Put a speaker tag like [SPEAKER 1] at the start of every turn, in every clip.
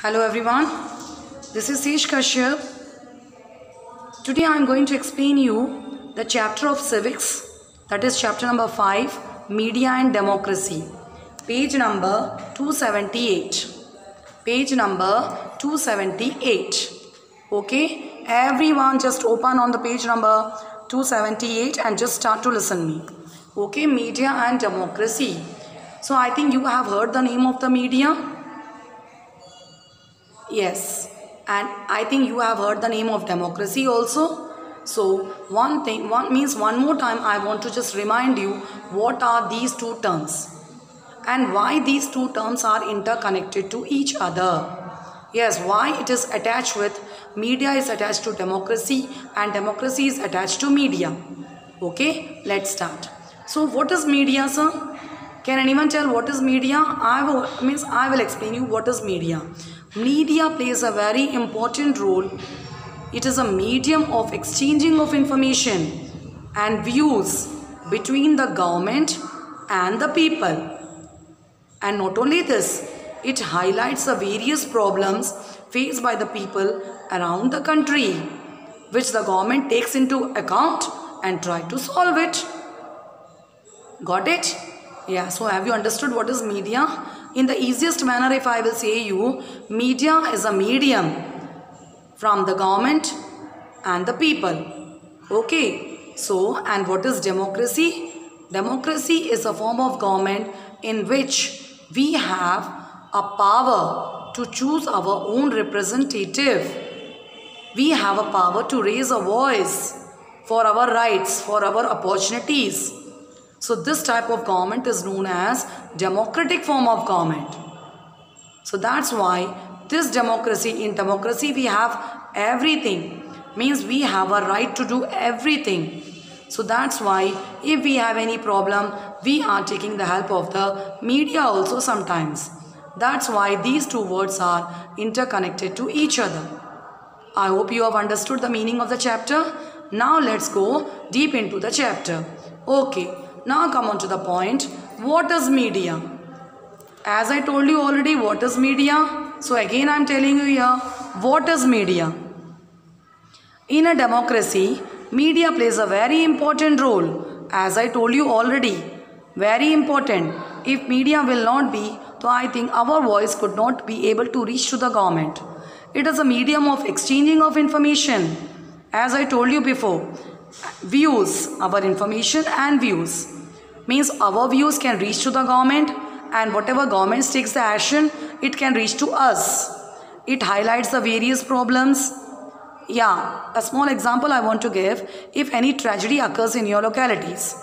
[SPEAKER 1] Hello everyone, this is Sesh Kashyap. Today I am going to explain you the chapter of civics, that is chapter number 5, Media and Democracy, page number 278. Page number 278. Okay, everyone just open on the page number 278 and just start to listen me. Okay, media and democracy. So I think you have heard the name of the media. Yes, and I think you have heard the name of democracy also. So one more time I want to just remind you what are these two terms and why these two terms are interconnected to each other. Yes, why it is attached with media is attached to democracy and democracy is attached to media. Okay, let's start. So what is media, sir? Can anyone tell what is media? I will explain you what is media. Media plays a very important role. It is a medium of exchanging of information and views between the government and the people. And not only this, it highlights the various problems faced by the people around the country, which the government takes into account and try to solve it. Got it? Yeah, so have you understood what is media? In the easiest manner, if I will say you, media is a medium from the government and the people. Okay, so and what is democracy? Democracy is a form of government in which we have a power to choose our own representative. We have a power to raise a voice for our rights, for our opportunities. So this type of government is known as democratic form of government. So that's why this democracy, in democracy we have everything, means we have a right to do everything. So that's why if we have any problem, we are taking the help of the media also sometimes. That's why these two words are interconnected to each other. I hope you have understood the meaning of the chapter. Now let's go deep into the chapter. Okay. Now come on to the point. What is media? As I told you already, what is media? So again I am telling you here, what is media? In a democracy, media plays a very important role. As I told you already, very important. If media will not be, so I think our voice could not be able to reach to the government. It is a medium of exchanging of information. As I told you before, views, our information and views, means our views can reach to the government and whatever government takes the action, it can reach to us. It highlights the various problems. Yeah, a small example I want to give. If any tragedy occurs in your localities,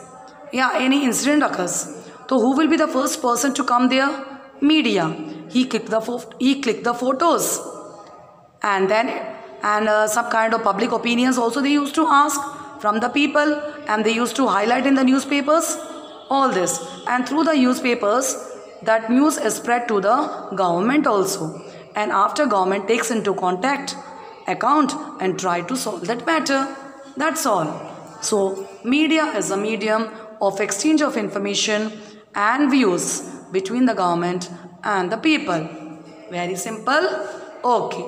[SPEAKER 1] any incident occurs, so who will be the first person to come there? Media. He clicked the photos and then some kind of public opinions also they used to ask from the people and they used to highlight in the newspapers all this, and through the newspapers that news is spread to the government also, and after government takes into account and try to solve that matter. That's all. So media is a medium of exchange of information and views between the government and the people. Very simple. Okay.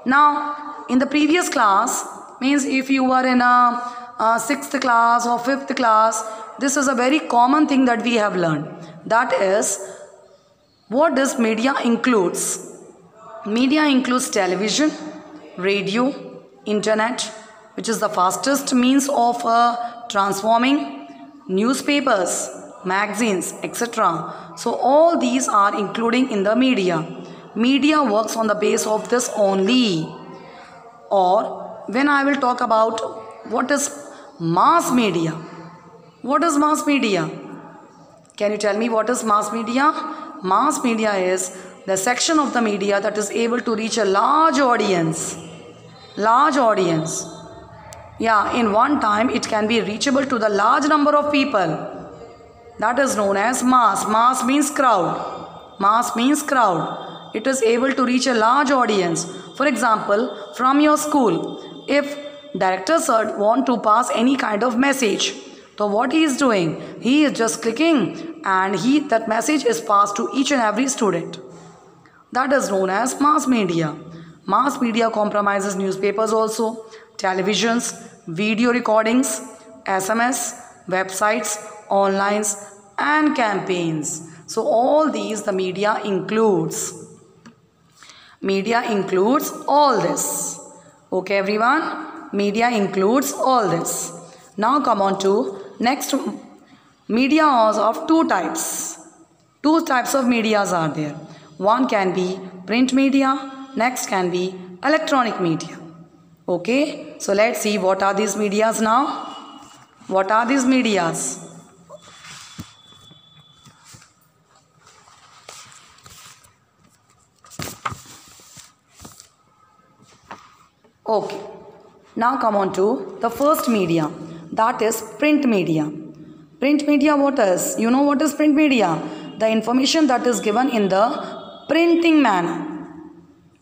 [SPEAKER 1] Now in the previous class, means if you were in a 6th class or 5th class, this is a very common thing that we have learned. That is, what does media includes? Media includes television, radio, internet, which is the fastest means of transforming, newspapers, magazines, etc. So all these are including in the media. Media works on the base of this only. Or when I will talk about what is mass media. What is mass media? Can you tell me what is mass media? Mass media is the section of the media that is able to reach a large audience. Large audience. Yeah, in one time it can be reachable to the large number of people. That is known as mass. Mass means crowd. Mass means crowd. It is able to reach a large audience. For example, from your school, if director sir want to pass any kind of message, so what he is doing? He is just clicking and that message is passed to each and every student. that is known as mass media. Mass media comprises newspapers also, televisions, video recordings, SMS, websites, online, and campaigns. So all these the media includes. Media includes all this. Okay everyone, media includes all this. Now come on to next. Media are of two types. Two types of medias are there. One can be print media, next can be electronic media. Okay, so let's see what are these medias now. What are these medias? Okay, now come on to the first media, that is print media. Print media what is? You know what is print media? The information that is given in the printing manner.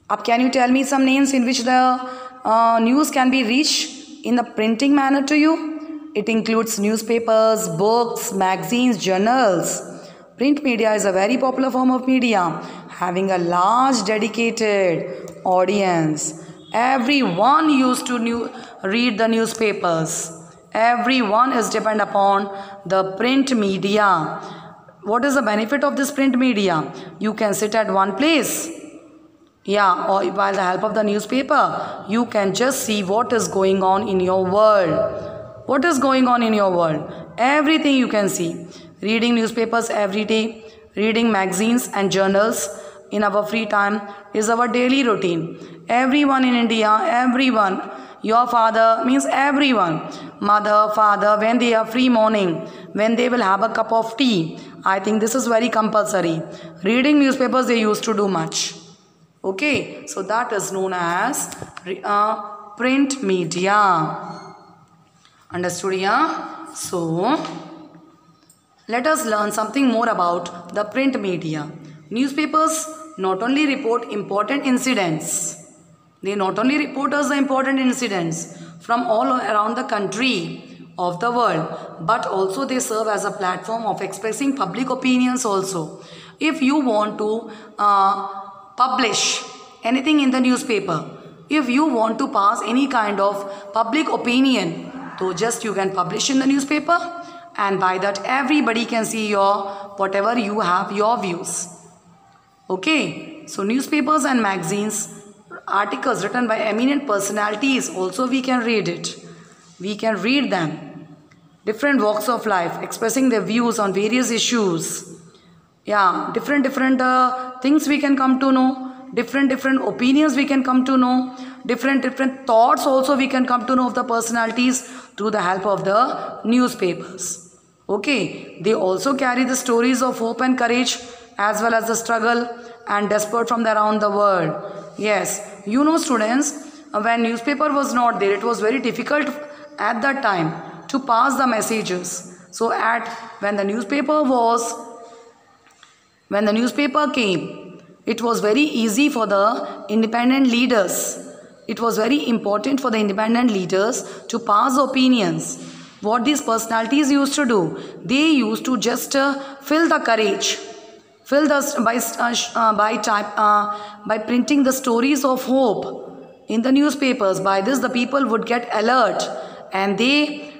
[SPEAKER 1] Up, can you tell me some names in which the news can be reached in the printing manner to you? It includes newspapers, books, magazines, journals. Print media is a very popular form of media, having a large dedicated audience. Everyone used to read the newspapers. Everyone is dependent upon the print media. What is the benefit of this print media? You can sit at one place. Yeah, or by the help of the newspaper, you can just see what is going on in your world. What is going on in your world? Everything you can see. Reading newspapers every day, reading magazines and journals in our free time is our daily routine. Everyone in India, everyone, your father means everyone, mother, father, when they are free morning, when they will have a cup of tea, I think this is very compulsory. Reading newspapers they used to do much. Okay, so that is known as print media. Understood, yeah? So, let us learn something more about the print media. Newspapers not only report important incidents, they not only report us the important incidents from all around the country of the world, but also they serve as a platform of expressing public opinions also. If you want to publish anything in the newspaper, if you want to pass any kind of public opinion, so just you can publish in the newspaper, and by that everybody can see your whatever you have, your views. Okay, so newspapers and magazines, articles written by eminent personalities, also we can read it. We can read them. Different walks of life, expressing their views on various issues. Yeah, different things we can come to know. Different opinions we can come to know. Different thoughts also we can come to know of the personalities through the help of the newspapers. Okay, they also carry the stories of hope and courage, as well as the struggle and desperate from around the world. Yes, you know students, when newspaper was not there, it was very difficult at that time to pass the messages. So when the newspaper came, it was very easy for the independent leaders. It was very important for the independent leaders to pass opinions. What these personalities used to do, they used to just fill the courage, by printing the stories of hope in the newspapers. By this the people would get alert, and they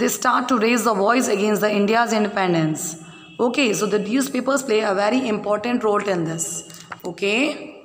[SPEAKER 1] start to raise the voice against the India's independence. Okay, so the newspapers play a very important role in this. Okay.